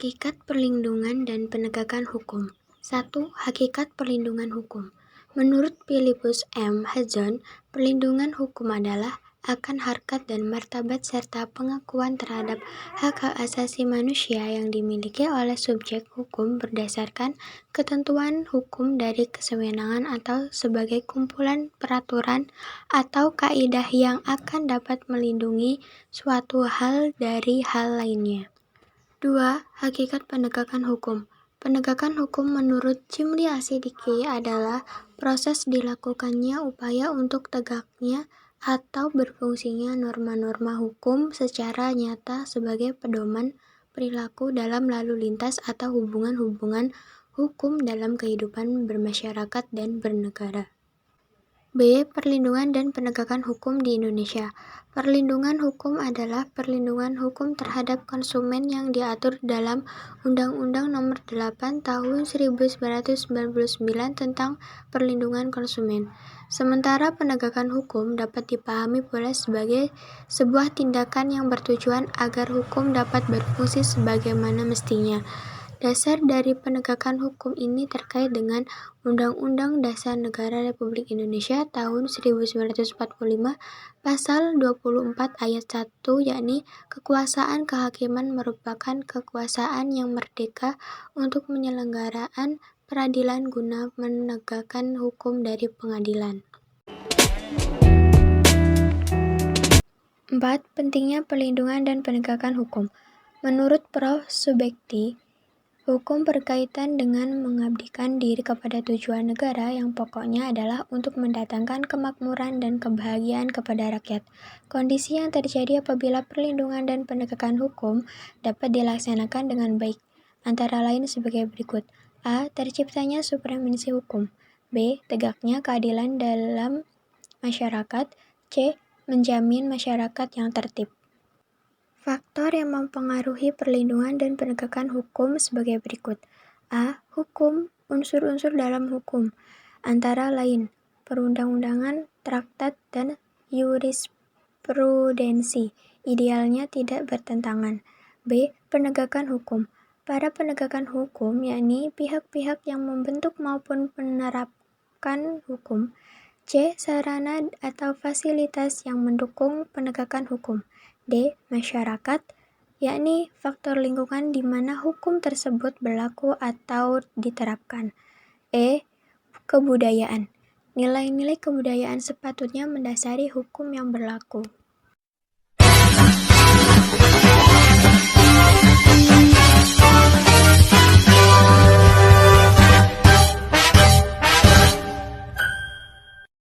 Hakikat perlindungan dan penegakan hukum. 1. Hakikat perlindungan hukum. Menurut Philippus M. Hudson, perlindungan hukum adalah akan harkat dan martabat serta pengakuan terhadap hak-hak asasi manusia yang dimiliki oleh subjek hukum berdasarkan ketentuan hukum dari kesewenangan atau sebagai kumpulan peraturan atau kaidah yang akan dapat melindungi suatu hal dari hal lainnya. 2. Hakikat penegakan hukum. Penegakan hukum menurut Cimli Asidiki adalah proses dilakukannya upaya untuk tegaknya atau berfungsinya norma-norma hukum secara nyata sebagai pedoman perilaku dalam lalu lintas atau hubungan-hubungan hukum dalam kehidupan bermasyarakat dan bernegara. B. Perlindungan dan penegakan hukum di Indonesia. Perlindungan hukum adalah perlindungan hukum terhadap konsumen yang diatur dalam Undang-Undang Nomor 8 Tahun 1999 tentang Perlindungan Konsumen. Sementara penegakan hukum dapat dipahami pula sebagai sebuah tindakan yang bertujuan agar hukum dapat berfungsi sebagaimana mestinya. Dasar dari penegakan hukum ini terkait dengan Undang-Undang Dasar Negara Republik Indonesia tahun 1945 Pasal 24 Ayat 1, yakni kekuasaan kehakiman merupakan kekuasaan yang merdeka untuk penyelenggaraan peradilan guna menegakkan hukum dari pengadilan. 4. Pentingnya perlindungan dan penegakan hukum. Menurut Prof. Subekti, hukum berkaitan dengan mengabdikan diri kepada tujuan negara yang pokoknya adalah untuk mendatangkan kemakmuran dan kebahagiaan kepada rakyat. Kondisi yang terjadi apabila perlindungan dan penegakan hukum dapat dilaksanakan dengan baik, antara lain sebagai berikut. A. Terciptanya supremasi hukum. B. Tegaknya keadilan dalam masyarakat. C. Menjamin masyarakat yang tertib. Faktor yang mempengaruhi perlindungan dan penegakan hukum sebagai berikut. A. Hukum. Unsur-unsur dalam hukum, antara lain perundang-undangan, traktat, dan jurisprudensi, idealnya tidak bertentangan. B. Penegakan hukum. Para penegakan hukum, yakni pihak-pihak yang membentuk maupun menerapkan hukum. C. Sarana atau fasilitas yang mendukung penegakan hukum. D. Masyarakat, yakni faktor lingkungan di mana hukum tersebut berlaku atau diterapkan. E. Kebudayaan. Nilai-nilai kebudayaan sepatutnya mendasari hukum yang berlaku.